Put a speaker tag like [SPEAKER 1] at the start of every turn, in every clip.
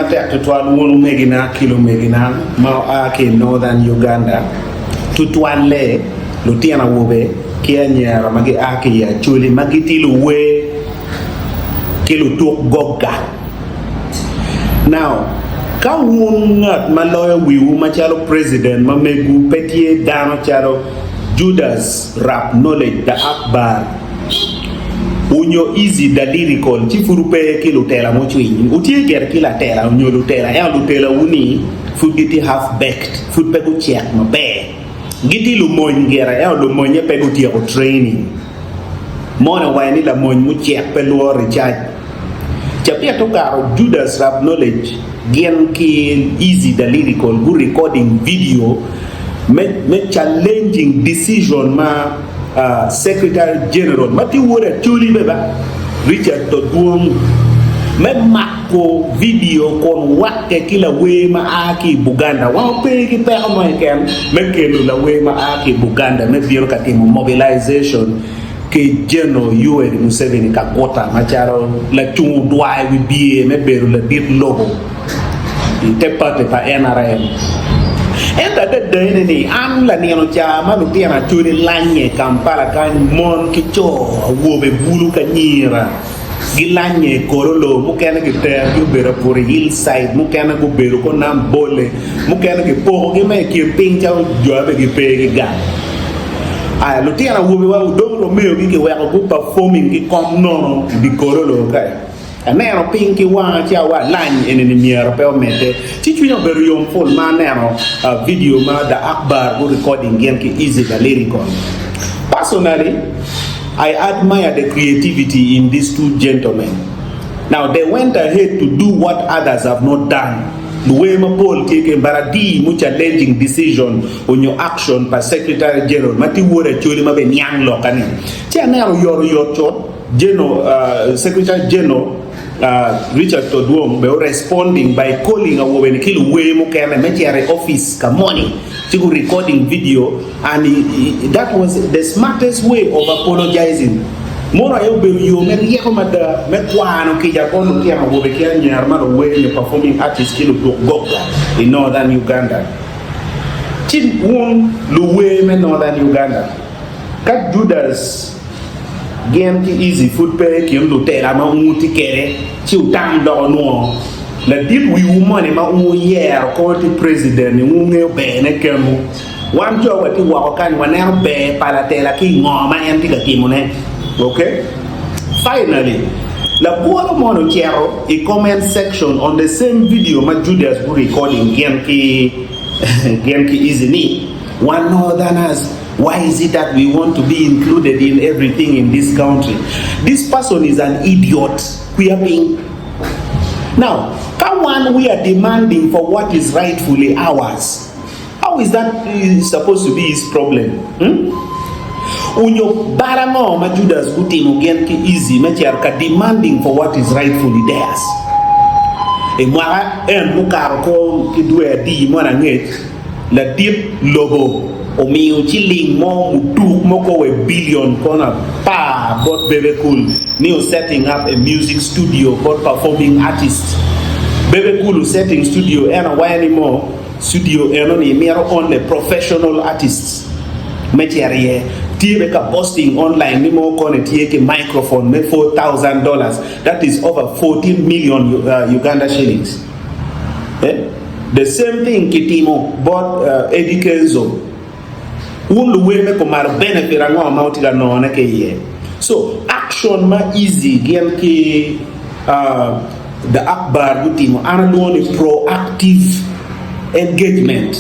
[SPEAKER 1] tek to twal wonu megina kilo megina ma ake northern Uganda to twal le lutiana wobe kianyara magi ake ya Acholi magi tilu we kilo tok gogga. Now ka wongat maloya wiwu machalo president mamegu petie dano chalo Judas Rapknowledge the Akbar unyo Eezzy the lyrical chifurupe kilo tela mochwinyi utie ger kila tela unyo lutela ya lutela uni food giti half baked food pego check mabe giti lu moñ gera ya lu moñ pego tie ko training mona wayni la moñ mu check pe lo recharge chapia to garo Judas Rapknowledge gen ki Eezzy the lyrical good recording video me challenging decision ma Secretary General Mati Wora Acholi beba Richard Dodoth me mako video kon wakke kila we ma aki Buganda wa pe ki pe mo ken me kelo la we ma aki Buganda me biro ka timo mobilization ke General Yoweri Museveni ka kota macharo la tungu doy wi biye me beru la dit logo te pa NRM enda de dene ni an la ni no chama lu tiana Acholi lanye Kampala kan mon ki cho wobe bulu ka nyira gilanye korolo mukena ki ter yu bera por hillside mukena go beru ko nam bole mukena ki po gi me ki pincha jobe gi pegi ga ay lu tiana wobe wa do ro meo gi ki wa go performing ki kom no di korolo kai anero pinki wa chia wa line en miero pe omete chichunya beru yom full manero video ma the Akbar who recording game ki Eezzy the lyrical. Personally, I admire the creativity in these two gentlemen. Now they went ahead to do what others have not done. The way my Paul taken baradi mu challenging decision on your action by Secretary General Mati Wora Acholi ma ben yang lokani chia nero your chot General Secretary General Richard Dodoth be responding by calling a woman kill way mo keme mechiare office ka money to recording video, and that was the smartest way of apologizing. Mora yo be yo me yeko mada me kwano ki ja kono ki ma wobe ki anyar ma we ni performing artist kilo to goga in northern Uganda chin won lu we me northern Uganda ka Judas game ki Eezzy food pe ki ndo tela ma muti kere ci utang do no la dip wi woman ma u yer ko ti president ni mu nge be ne kemu wan jo wati wa kan wa ne be pala tela ki ngoma en ti ka timone. Okay, finally Labwolo mono chero a comment section on the same video ma Judas who recording genki Eezzy ni one northerners. Why is it that we want to be included in everything in this country? This person is an idiot. We are being now come on, we are demanding for what is rightfully ours. How is that supposed to be his problem? Unyo baramo ma Judas gutimo gen ki Eezzy ma ka demanding for what is rightfully theirs. E mwara en mukaro ko ki due di mwana nget la deep logo omiyo chiling mo mudu moko we billion kona pa bot bebe cool new setting up a music studio for performing artists. Bebe cool setting studio and why anymore studio and ni mero only professional artists metiarie tiebe ka posting online ni mo kone tieke microphone me $4,000, that is over 14 million Uganda shillings. The same thing kitimo bought Eddie Kenzo ulu we me ko mar benefit ngo amount ga no na ke ye. So action ma Eezzy gen ki the Akbar gutimo anadoni proactive engagement.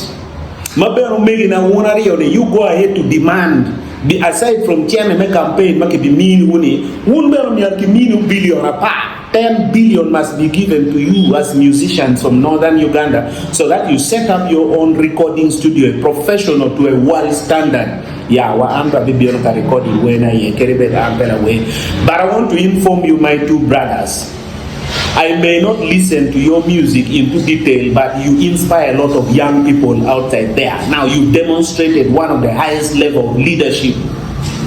[SPEAKER 1] Mabero megi na wona rio you go ahead to demand aside from chairman me campaign make be mean woni won bero mi alki mean billion apa 10 billion must be given to you as musicians from northern Uganda so that you set up your own recording studio, a professional to a world standard. Yeah, wa amba bibion ka recording when I kerebe ambela way. But I want to inform you, my two brothers, I may not listen to your music into detail, but you inspire a lot of young people outside there. Now you demonstrated one of the highest level of leadership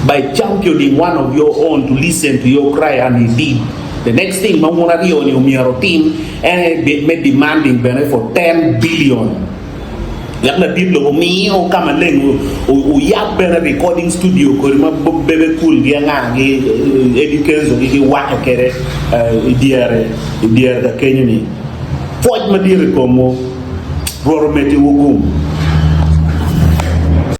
[SPEAKER 1] by championing one of your own to listen to your cry, and he did. The next thing, Mamuna Rio, Miaro team, and made demanding for 10 billion. Yakna diblo mi o kama lengo o yak bena recording studio ko ma bebe cool gi nga gi education gi waka kere diere da Kenya ni foj ma dire ko mo roro meti wogum